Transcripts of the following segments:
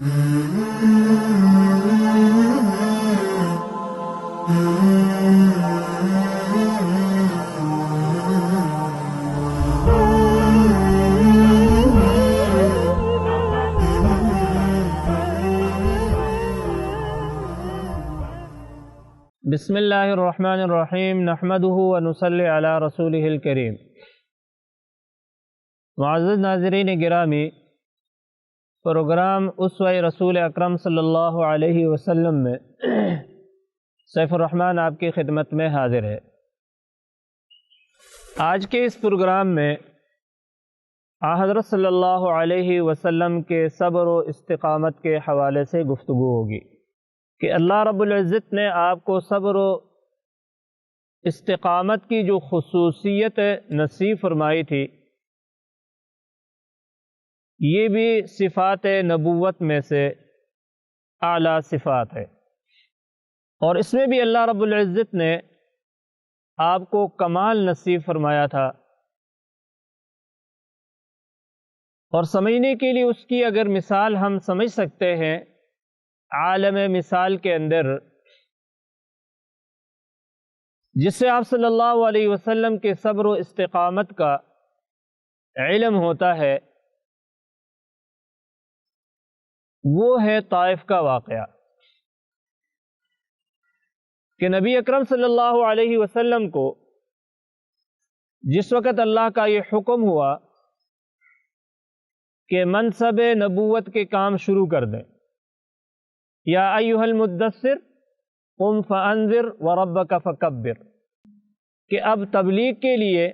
بسم اللہ الرحمن الرحیم نحمدہ ونصلی علی رسولہ الکریم۔ معزز ناظرین گرامی، پروگرام اسوہ رسول اکرم صلی اللہ علیہ وسلم میں سیف الرحمن آپ کی خدمت میں حاضر ہے۔ آج کے اس پروگرام میں حضرت صلی اللہ علیہ وسلم کے صبر و استقامت کے حوالے سے گفتگو ہوگی کہ اللہ رب العزت نے آپ کو صبر و استقامت کی جو خصوصیت نصیب فرمائی تھی، یہ بھی صفات نبوت میں سے اعلیٰ صفات ہے، اور اس میں بھی اللہ رب العزت نے آپ کو کمال نصیب فرمایا تھا۔ اور سمجھنے کے لیے اس کی اگر مثال ہم سمجھ سکتے ہیں، عالم مثال کے اندر جس سے آپ صلی اللہ علیہ وسلم کے صبر و استقامت کا علم ہوتا ہے، وہ ہے طائف کا واقعہ کہ نبی اکرم صلی اللہ علیہ وسلم کو جس وقت اللہ کا یہ حکم ہوا کہ منصب نبوت کے کام شروع کر دیں، یا ایھا المدثر قم فانذر وربک فکبر، کہ اب تبلیغ کے لیے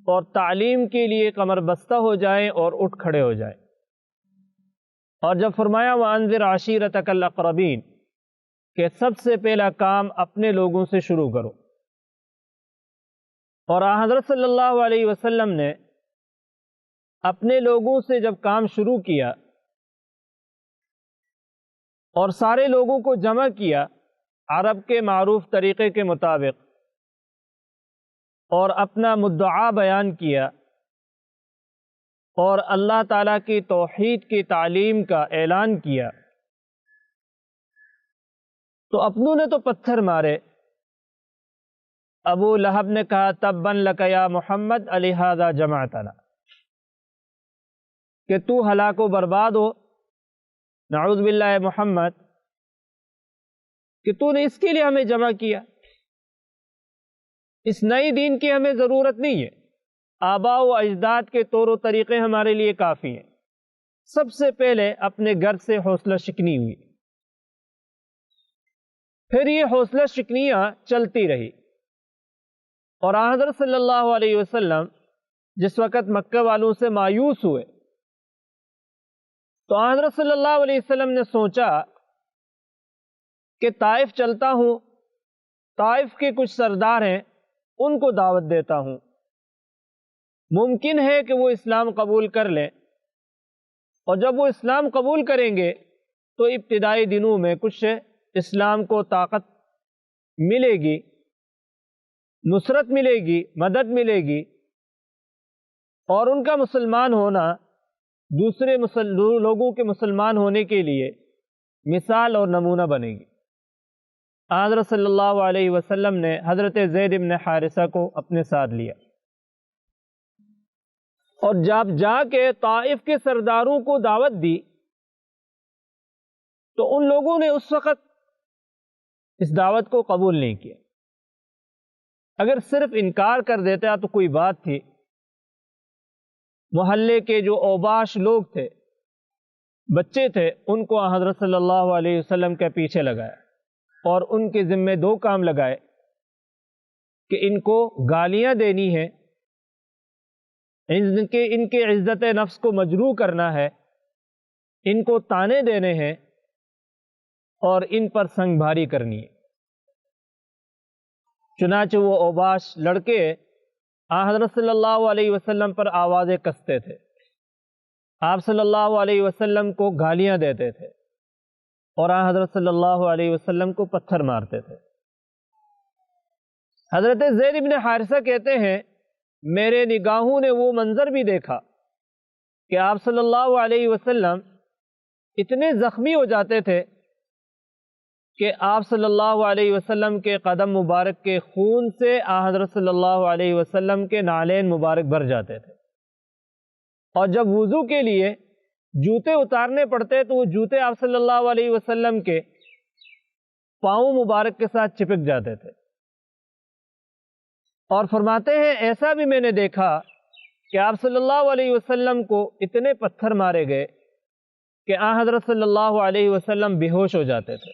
اور تعلیم کے لیے کمر بستہ ہو جائیں اور اٹھ کھڑے ہو جائیں۔ اور جب فرمایا وانذر عشیرتک الاقربین، کہ سب سے پہلا کام اپنے لوگوں سے شروع کرو۔ اور حضرت صلی اللہ علیہ وسلم نے اپنے لوگوں سے جب کام شروع کیا اور سارے لوگوں کو جمع کیا عرب کے معروف طریقے کے مطابق، اور اپنا مدعا بیان کیا اور اللہ تعالیٰ کی توحید کی تعلیم کا اعلان کیا، تو اپنوں نے تو پتھر مارے۔ ابو لہب نے کہا تبا لک یا محمد لہذا جمعتنا، کہ تو ہلاک و برباد ہو، نعوذ باللہ محمد، کہ تو نے اس کے لیے ہمیں جمع کیا۔ اس نئی دین کی ہمیں ضرورت نہیں ہے، آباء و اجداد کے طور و طریقے ہمارے لیے کافی ہیں۔ سب سے پہلے اپنے گھر سے حوصلہ شکنی ہوئی، پھر یہ حوصلہ شکنیاں چلتی رہی، اور حضرت صلی اللہ علیہ وسلم جس وقت مکہ والوں سے مایوس ہوئے تو حضرت صلی اللہ علیہ وسلم نے سوچا کہ طائف چلتا ہوں، طائف کے کچھ سردار ہیں، ان کو دعوت دیتا ہوں، ممکن ہے کہ وہ اسلام قبول کر لیں، اور جب وہ اسلام قبول کریں گے تو ابتدائی دنوں میں کچھ اسلام کو طاقت ملے گی، نصرت ملے گی، مدد ملے گی، اور ان کا مسلمان ہونا دوسرے لوگوں کے مسلمان ہونے کے لیے مثال اور نمونہ بنے گی۔ حضرت صلی اللہ علیہ وسلم نے حضرت زید بن حارثہ کو اپنے ساتھ لیا، اور جب جا کے طائف کے سرداروں کو دعوت دی تو ان لوگوں نے اس وقت اس دعوت کو قبول نہیں کیا۔ اگر صرف انکار کر دیتا تو کوئی بات تھی، محلے کے جو اوباش لوگ تھے، بچے تھے، ان کو حضرت صلی اللہ علیہ وسلم کے پیچھے لگایا اور ان کے ذمے دو کام لگائے کہ ان کو گالیاں دینی ہے، ان کے عزت نفس کو مجروح کرنا ہے، ان کو تانے دینے ہیں، اور ان پر سنگ بھاری کرنی ہے۔ چنانچہ وہ اوباش لڑکے حضرت صلی اللہ علیہ وسلم پر آوازیں کستے تھے، آپ صلی اللہ علیہ وسلم کو گالیاں دیتے تھے، اور حضرت صلی اللہ علیہ وسلم کو پتھر مارتے تھے۔ حضرت زید بن حارثہ کہتے ہیں میرے نگاہوں نے وہ منظر بھی دیکھا کہ آپ صلی اللہ علیہ وسلم اتنے زخمی ہو جاتے تھے کہ آپ صلی اللہ علیہ وسلم کے قدم مبارک کے خون سے حضرت صلی اللہ علیہ وسلم کے نالین مبارک بھر جاتے تھے، اور جب وضو کے لیے جوتے اتارنے پڑتے تو وہ جوتے آپ صلی اللہ علیہ وسلم کے پاؤں مبارک کے ساتھ چپک جاتے تھے۔ اور فرماتے ہیں ایسا بھی میں نے دیکھا کہ آپ صلی اللہ علیہ وسلم کو اتنے پتھر مارے گئے کہ حضرت صلی اللہ علیہ وسلم بے ہوش ہو جاتے تھے،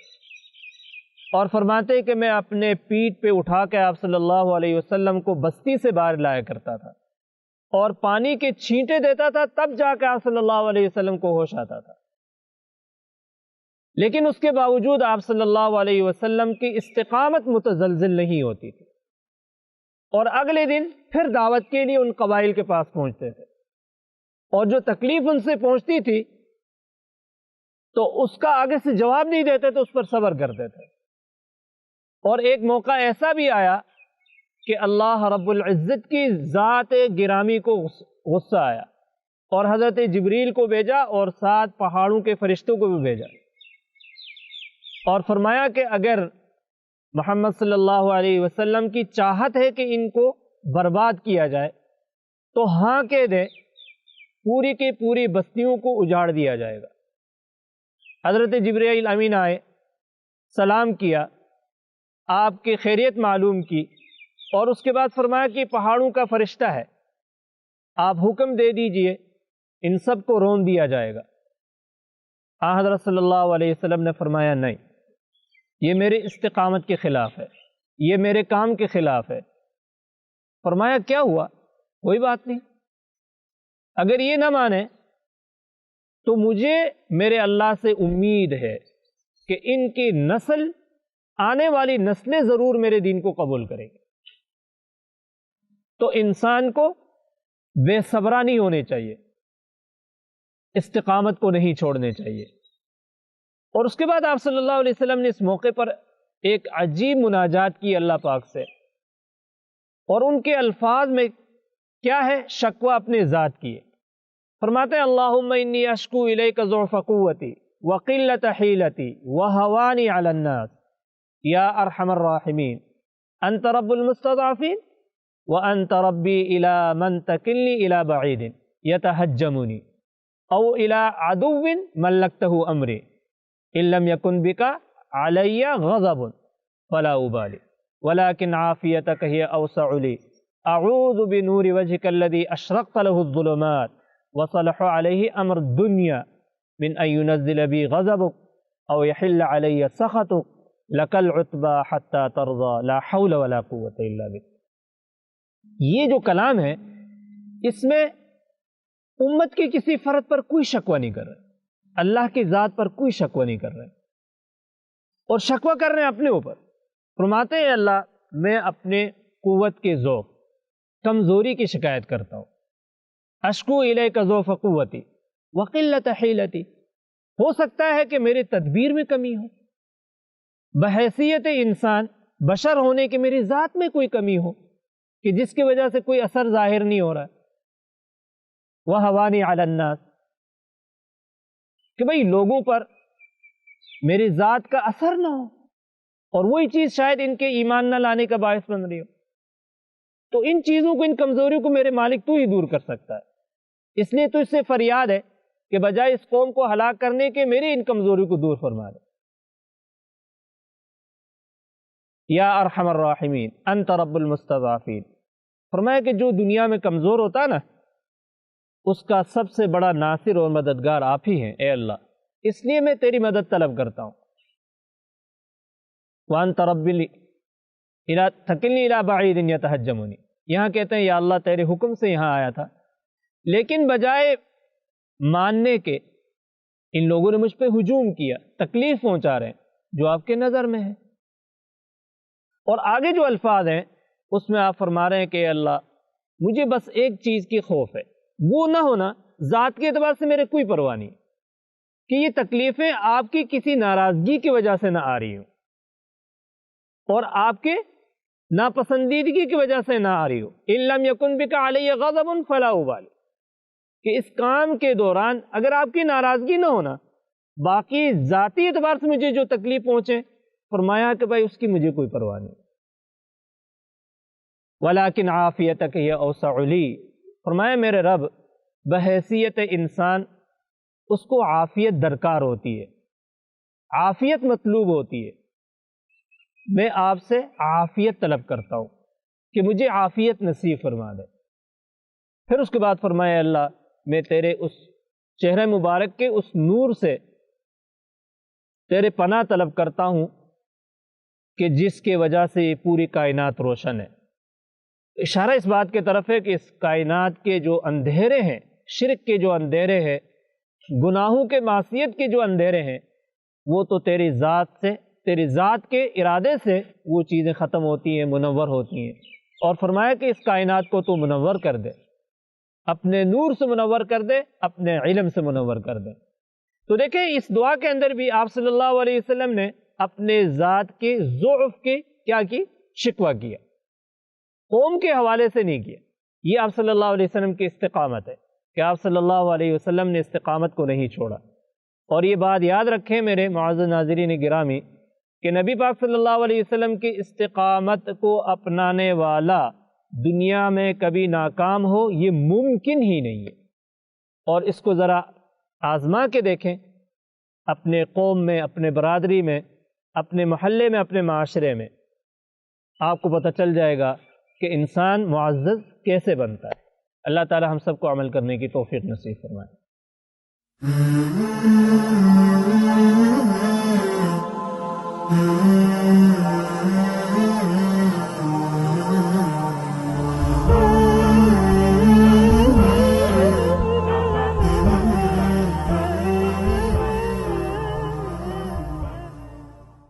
اور فرماتے کہ میں اپنے پیٹھ پہ اٹھا کے آپ صلی اللہ علیہ وسلم کو بستی سے باہر لایا کرتا تھا اور پانی کے چھینٹے دیتا تھا، تب جا کے آپ صلی اللہ علیہ وسلم کو ہوش آتا تھا۔ لیکن اس کے باوجود آپ صلی اللہ علیہ وسلم کی استقامت متزلزل نہیں ہوتی تھی، اور اگلے دن پھر دعوت کے لیے ان قبائل کے پاس پہنچتے تھے، اور جو تکلیف ان سے پہنچتی تھی تو اس کا آگے سے جواب نہیں دیتے تو اس پر صبر کرتے تھے۔ اور ایک موقع ایسا بھی آیا کہ اللہ رب العزت کی ذات گرامی کو غصہ آیا اور حضرت جبریل کو بھیجا اور 7 پہاڑوں کے فرشتوں کو بھی بھیجا، اور فرمایا کہ اگر محمد صلی اللہ علیہ وسلم کی چاہت ہے کہ ان کو برباد کیا جائے تو ہاں کہہ دیں، پوری کی پوری بستیوں کو اجاڑ دیا جائے گا۔ حضرت جبرائیل امین آئے، سلام کیا، آپ کی خیریت معلوم کی، اور اس کے بعد فرمایا کہ پہاڑوں کا فرشتہ ہے، آپ حکم دے دیجئے ان سب کو رون دیا جائے گا۔ حضرت صلی اللہ علیہ وسلم نے فرمایا نہیں، یہ میرے استقامت کے خلاف ہے، یہ میرے کام کے خلاف ہے۔ فرمایا کیا ہوا؟ کوئی بات نہیں، اگر یہ نہ مانے تو مجھے میرے اللہ سے امید ہے کہ ان کی نسل، آنے والی نسلیں ضرور میرے دین کو قبول کریں گی۔ تو انسان کو بے صبرا نہیں ہونے چاہیے، استقامت کو نہیں چھوڑنے چاہیے۔ اور اس کے بعد آپ صلی اللہ علیہ وسلم نے اس موقع پر ایک عجیب مناجات کی اللہ پاک سے، اور ان کے الفاظ میں کیا ہے؟ شکوہ اپنے ذات کی ہے۔ فرماتے ہیں اللہم انی اشکو الیک ضعف قوتی وقلت حیلتی وہوانی علی الناس یا ارحم الراحمین انت رب المستضعفین وانت ربی الی من تکلنی الی بعید یتہجمنی او الی عدو ملکتہ امری ان لم یکن بک علی غضب فلا ابالی ولكن عافیتک ہی اوسع لی اعوذ بنور وجهک الذی اشرقت له الظلمات وصلح علیہ امر الدنیا من ان ينزل بی غضبک او یحل علی سخطک لک العتبى حتی ترضى لا حول ولا قوة الا بک۔ یہ جو کلام ہے اس میں امت کے کسی فرد پر کوئی شکوہ نہیں کر رہے، اللہ کی ذات پر کوئی شکوہ نہیں کر رہے، اور شکوہ کر رہے ہیں اپنے اوپر۔ فرماتے ہیں اللہ میں اپنے قوت کے ذوق، کمزوری کی شکایت کرتا ہوں۔ اشکو الیک ضعف قوتی وقلت حیلتی، ہو سکتا ہے کہ میرے تدبیر میں کمی ہو، بحیثیت انسان بشر ہونے کے میری ذات میں کوئی کمی ہو کہ جس کی وجہ سے کوئی اثر ظاہر نہیں ہو رہا ہے۔ وہوانی علی الناس، کہ بھئی لوگوں پر میری ذات کا اثر نہ ہو، اور وہی چیز شاید ان کے ایمان نہ لانے کا باعث بن رہی ہو۔ تو ان چیزوں کو، ان کمزوریوں کو میرے مالک تو ہی دور کر سکتا ہے، اس لیے تو اس سے فریاد ہے کہ بجائے اس قوم کو ہلاک کرنے کے میری ان کمزوریوں کو دور فرما دے۔ یا ارحم الراحمین انت رب المستضعفین، فرمایا کہ جو دنیا میں کمزور ہوتا ہے نا، اس کا سب سے بڑا ناصر اور مددگار آپ ہی ہیں اے اللہ، اس لیے میں تیری مدد طلب کرتا ہوں۔ وانت ربی تکلنی الی بعید یتہجمنی، یہاں کہتے ہیں یا اللہ تیرے حکم سے یہاں آیا تھا، لیکن بجائے ماننے کے ان لوگوں نے مجھ پہ ہجوم کیا، تکلیف پہنچا رہے ہیں جو آپ کے نظر میں ہے۔ اور آگے جو الفاظ ہیں اس میں آپ فرما رہے ہیں کہ اے اللہ مجھے بس ایک چیز کی خوف ہے، وہ نہ ہونا ذات کے اعتبار سے میرے کوئی پرواہ نہیں کہ یہ تکلیفیں آپ کی کسی ناراضگی کی وجہ سے نہ آ رہی ہوں، اور آپ کے ناپسندیدگی کی وجہ سے نہ آ رہی ہو۔ ان لم یکن بک علی غضب فلا ابالی، کہ اس کام کے دوران اگر آپ کی ناراضگی نہ ہونا، باقی ذاتی اعتبار سے مجھے جو تکلیف پہنچے، فرمایا کہ بھائی اس کی مجھے کوئی پرواہ نہیں، ولیکن عافیتک ہی اوسع لی، فرمایا میرے رب بحیثیت انسان اس کو عافیت درکار ہوتی ہے، عافیت مطلوب ہوتی ہے، میں آپ سے عافیت طلب کرتا ہوں کہ مجھے عافیت نصیب فرما دے۔ پھر اس کے بعد فرمایا اللہ میں تیرے اس چہرہ مبارک کے اس نور سے تیرے پناہ طلب کرتا ہوں کہ جس کے وجہ سے یہ پوری کائنات روشن ہے۔ اشارہ اس بات کی طرف ہے کہ اس کائنات کے جو اندھیرے ہیں، شرک کے جو اندھیرے ہیں، گناہوں کے معصیت کے جو اندھیرے ہیں، وہ تو تیری ذات کے ارادے سے وہ چیزیں ختم ہوتی ہیں، منور ہوتی ہیں۔ اور فرمایا کہ اس کائنات کو تو منور کر دے، اپنے نور سے منور کر دے، اپنے علم سے منور کر دے۔ تو دیکھیں اس دعا کے اندر بھی آپ صلی اللہ علیہ وسلم نے اپنے ذات کے ضعف کی کیا کی؟ شکوہ کیا، قوم کے حوالے سے نہیں کیا۔ یہ آپ صلی اللہ علیہ وسلم کی استقامت ہے کہ آپ صلی اللہ علیہ وسلم نے استقامت کو نہیں چھوڑا۔ اور یہ بات یاد رکھیں میرے معزز ناظرین گرامی کہ نبی پاک صلی اللہ علیہ وسلم کی استقامت کو اپنانے والا دنیا میں کبھی ناکام ہو یہ ممکن ہی نہیں ہے۔ اور اس کو ذرا آزما کے دیکھیں، اپنے قوم میں، اپنے برادری میں، اپنے محلے میں، اپنے معاشرے میں، آپ کو پتہ چل جائے گا کہ انسان معزز کیسے بنتا ہے۔ اللہ تعالی ہم سب کو عمل کرنے کی توفیق نصیب فرمائے۔